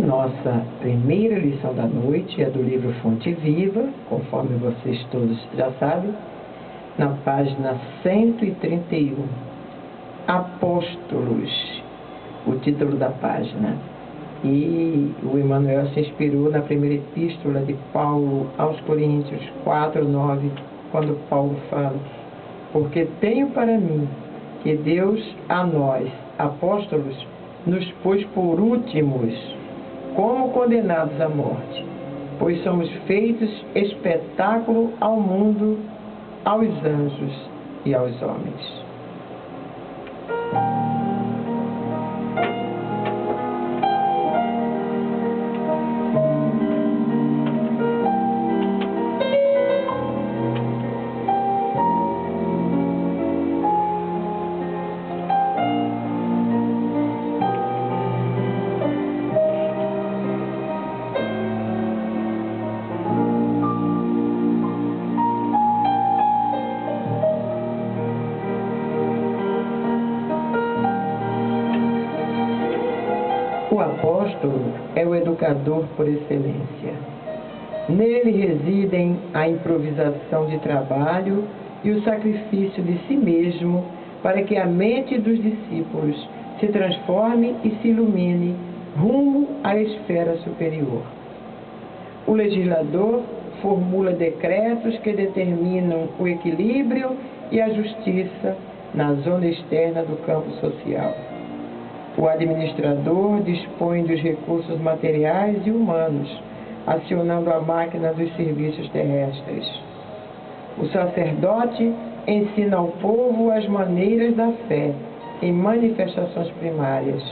nossa primeira lição da noite é do livro Fonte Viva, conforme vocês todos já sabem, na página 131. Apóstolos, o título da página. E o Emmanuel se inspirou na primeira epístola de Paulo aos Coríntios 4:9, quando Paulo fala: porque tenho para mim que Deus a nós, apóstolos, nos pôs por últimos, como condenados à morte, pois somos feitos espetáculo ao mundo, aos anjos e aos homens. O apóstolo é o educador por excelência. Nele residem a improvisação de trabalho e o sacrifício de si mesmo para que a mente dos discípulos se transforme e se ilumine rumo à esfera superior. O legislador formula decretos que determinam o equilíbrio e a justiça na zona externa do campo social. O administrador dispõe dos recursos materiais e humanos, acionando a máquina dos serviços terrestres. O sacerdote ensina ao povo as maneiras da fé em manifestações primárias.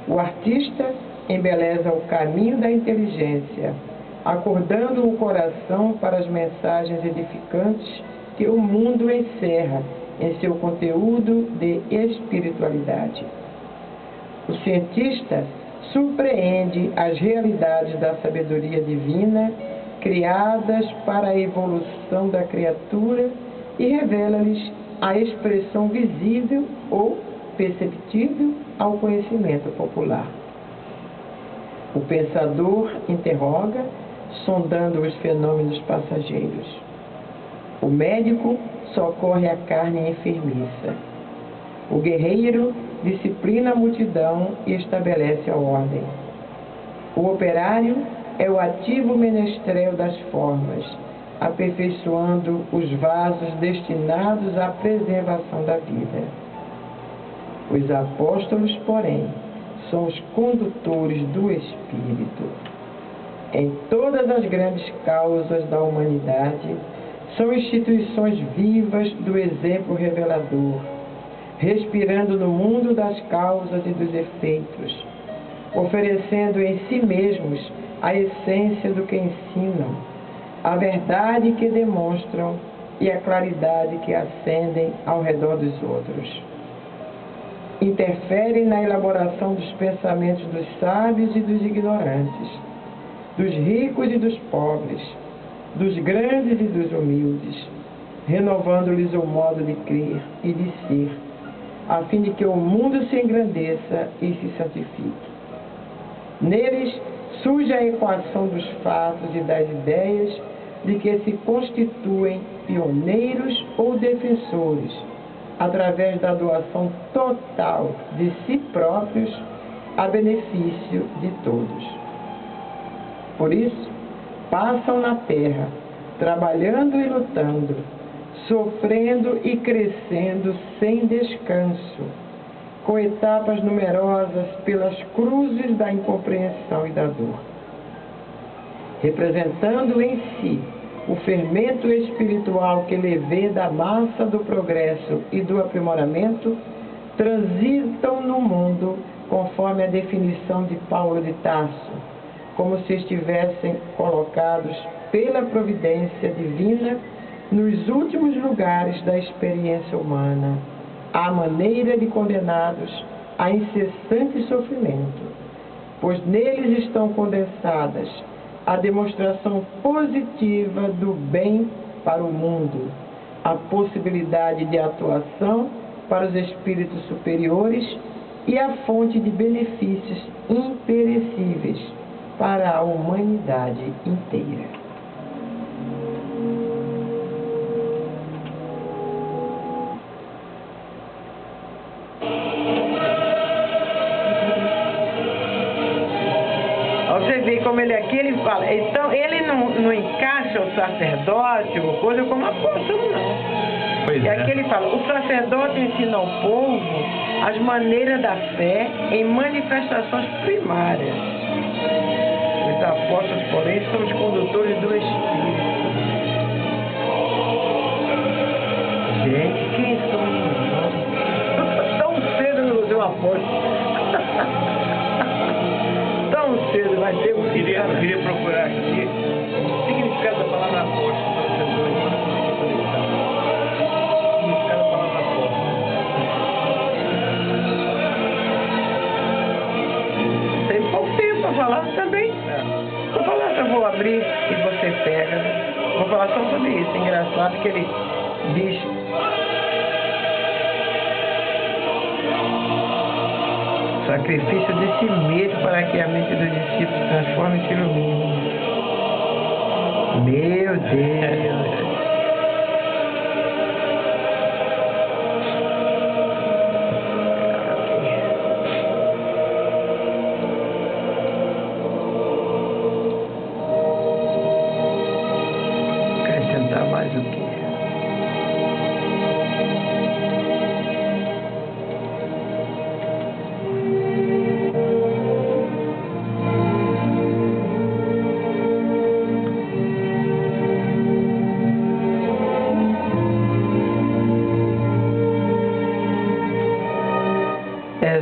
O artista embeleza o caminho da inteligência, acordando o coração para as mensagens edificantes que o mundo encerra em seu conteúdo de espiritualidade. O cientista surpreende as realidades da sabedoria divina criadas para a evolução da criatura e revela-lhes a expressão visível ou perceptível ao conhecimento popular. O pensador interroga, sondando os fenômenos passageiros. O médico socorre a carne enfermiça. O guerreiro disciplina a multidão e estabelece a ordem. O operário é o ativo menestrel das formas, aperfeiçoando os vasos destinados à preservação da vida. Os apóstolos, porém, são os condutores do Espírito. Em todas as grandes causas da humanidade, são instituições vivas do exemplo revelador, respirando no mundo das causas e dos efeitos, oferecendo em si mesmos a essência do que ensinam, a verdade que demonstram e a claridade que acendem ao redor dos outros. Interferem na elaboração dos pensamentos dos sábios e dos ignorantes, dos ricos e dos pobres, dos grandes e dos humildes, renovando-lhes o modo de crer e de ser, a fim de que o mundo se engrandeça e se santifique. Neles surge a equação dos fatos e das ideias de que se constituem pioneiros ou defensores, através da doação total de si próprios a benefício de todos. Por isso, passam na terra, trabalhando e lutando, sofrendo e crescendo sem descanso, com etapas numerosas pelas cruzes da incompreensão e da dor. Representando em si o fermento espiritual que leveda a massa do progresso e do aprimoramento, transitam no mundo conforme a definição de Paulo de Tarso, como se estivessem colocados pela providência divina nos últimos lugares da experiência humana, à maneira de condenados a incessante sofrimento, pois neles estão condensadas a demonstração positiva do bem para o mundo, a possibilidade de atuação para os espíritos superiores e a fonte de benefícios imperecíveis para a humanidade inteira. Você vê como ele aqui, ele fala, então ele não encaixa o sacerdote ou coisa como apóstolo, não. Pois E é. aqui ele fala, o sacerdote ensina ao povo as maneiras da fé em manifestações primárias. Os apóstolos, porém, são os condutores do Espírito. Gente, quem somos nós? Tão cedo no seu apóstolo. Tão cedo vai ter um Eu queria procurar aqui o significado da palavra apóstolo para você ver. O significado da palavra apóstolo. Tem pouco tempo para falar também. Vou falar, eu vou abrir e você pega. Vou falar só sobre isso. É engraçado que ele diz. Sacrifício de si mesmo para que a mente dos discípulos se transforme e se ilumine. Meu Deus. Acrescentar mais o quê?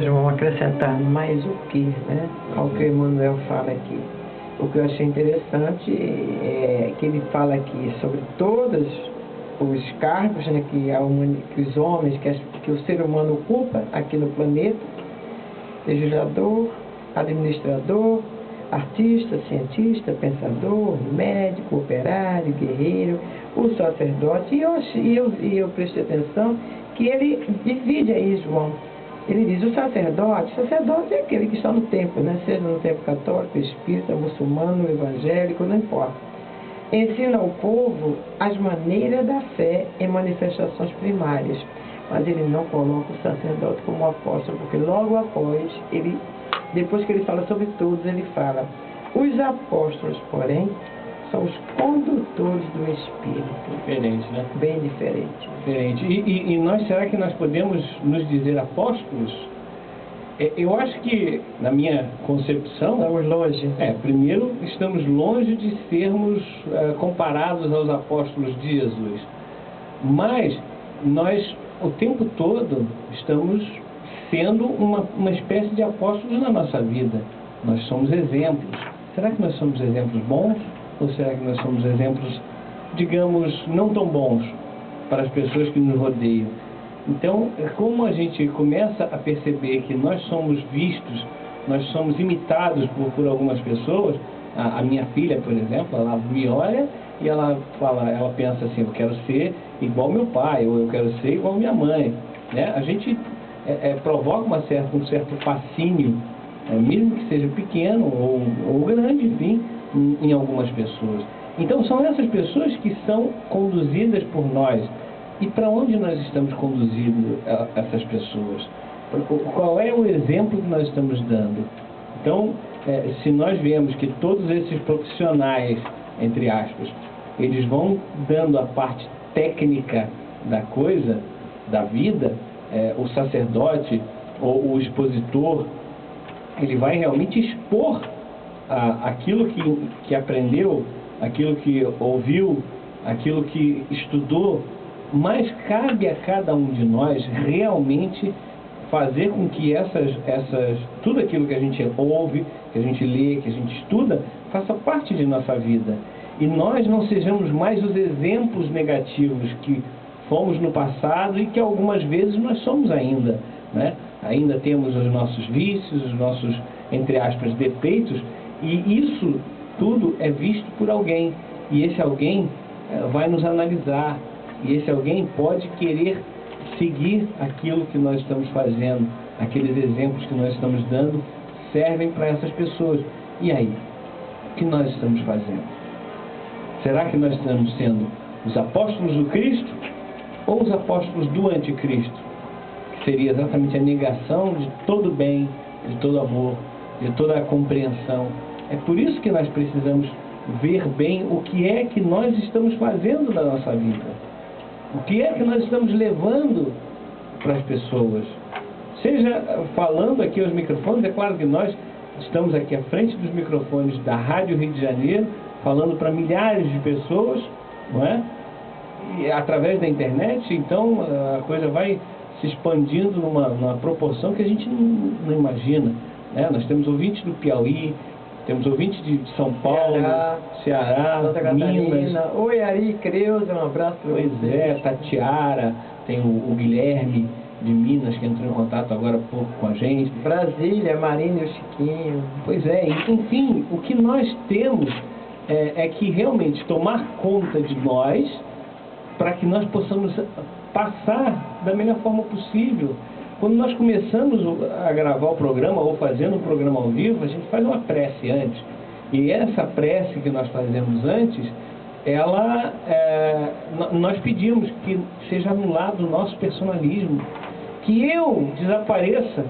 João, acrescentar mais o que, né? Ao que o Emmanuel fala aqui. O que eu achei interessante é que ele fala aqui sobre todos os cargos, né, que os homens, que o ser humano ocupa aqui no planeta: legislador, administrador, artista, cientista, pensador, médico, operário, guerreiro, o sacerdote. E eu prestei atenção que ele divide aí, João. Ele diz, o sacerdote é aquele que está no templo, né? Seja no templo católico, espírita, muçulmano, evangélico, não importa. Ensina ao povo as maneiras da fé em manifestações primárias, mas ele não coloca o sacerdote como apóstolo, porque logo após, depois que ele fala sobre todos, ele fala, os apóstolos, porém, são os condutores do Espírito. Diferente, né? Bem diferente. Diferente. E nós, será que nós podemos nos dizer apóstolos? Eu acho que, na minha concepção... Estamos longe. Primeiro, estamos longe de sermos comparados aos apóstolos de Jesus. Mas nós, o tempo todo, estamos sendo uma espécie de apóstolos na nossa vida. Nós somos exemplos. Será que nós somos exemplos bons? Ou será que nós somos exemplos, digamos, não tão bons para as pessoas que nos rodeiam? Então, como a gente começa a perceber que nós somos vistos, nós somos imitados por algumas pessoas, a minha filha, por exemplo, ela me olha e ela pensa assim, eu quero ser igual meu pai, ou eu quero ser igual minha mãe, né? A gente provoca um certo fascínio, mesmo que seja pequeno ou grande, enfim, em algumas pessoas. Então são essas pessoas que são conduzidas por nós. E para onde nós estamos conduzindo essas pessoas? Qual é o exemplo que nós estamos dando? Então, se nós vemos que todos esses profissionais, entre aspas, eles vão dando a parte técnica da coisa, da vida, o sacerdote ou o expositor, ele vai realmente expor aquilo que aprendeu, aquilo que ouviu, aquilo que estudou, mas cabe a cada um de nós realmente fazer com que tudo aquilo que a gente ouve, que a gente lê, que a gente estuda, faça parte de nossa vida. E nós não sejamos mais os exemplos negativos que fomos no passado e que algumas vezes nós somos ainda, né? Ainda temos os nossos vícios, os nossos, entre aspas, defeitos, e isso tudo é visto por alguém. E esse alguém vai nos analisar, e esse alguém pode querer seguir aquilo que nós estamos fazendo, aqueles exemplos que nós estamos dando servem para essas pessoas. E aí? que nós estamos fazendo? Será que nós estamos sendo os apóstolos do Cristo ou os apóstolos do anticristo? Que seria exatamente a negação de todo bem, de todo amor, de toda a compreensão. É por isso que nós precisamos ver bem o que é que nós estamos fazendo na nossa vida. O que é que nós estamos levando para as pessoas. Seja falando aqui aos microfones, é claro que nós estamos aqui à frente dos microfones da Rádio Rio de Janeiro, falando para milhares de pessoas, não é? E através da internet, então a coisa vai se expandindo numa proporção que a gente não imagina, né? Nós temos ouvintes do Piauí, temos ouvintes de São Paulo, Ceará, Santa Minas. Catarina. Oi, Ari, Creuza, um abraço para você. Pois é, Tatiara, tem o Guilherme de Minas, que entrou em contato agora há pouco com a gente. Brasília, Marina e o Chiquinho. Pois é, enfim, o que nós temos é que realmente tomar conta de nós para que nós possamos passar da melhor forma possível. Quando nós começamos a gravar o programa ou fazendo o programa ao vivo, a gente faz uma prece antes. E essa prece que nós fazemos antes, nós pedimos que seja anulado o nosso personalismo, que eu desapareça,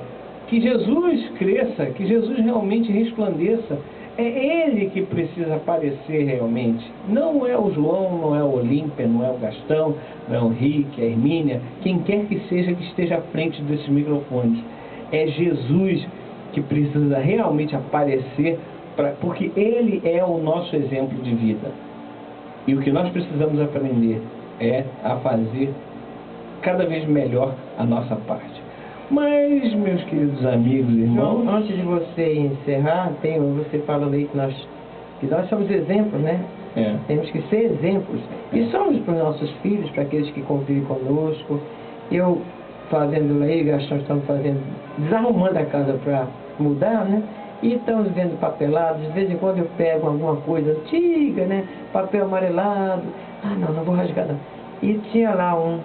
que Jesus cresça, que Jesus realmente resplandeça. É Ele que precisa aparecer realmente. Não é o João, não é o Olímpia, não é o Gastão, não é o Rick, a Hermínia, quem quer que seja que esteja à frente desses microfones. É Jesus que precisa realmente aparecer, porque Ele é o nosso exemplo de vida. E o que nós precisamos aprender é a fazer cada vez melhor a nossa parte. Mas, meus queridos amigos e irmãos... João, antes de você encerrar, você falando aí que nós somos exemplos, né? É. Temos que ser exemplos. E somos para os nossos filhos, para aqueles que convivem conosco. Eu fazendo aí, Gastão, estamos desarrumando a casa para mudar, né? E estamos vendo papelados. De vez em quando eu pego alguma coisa antiga, né? Papel amarelado. Ah, não vou rasgar não. E tinha lá um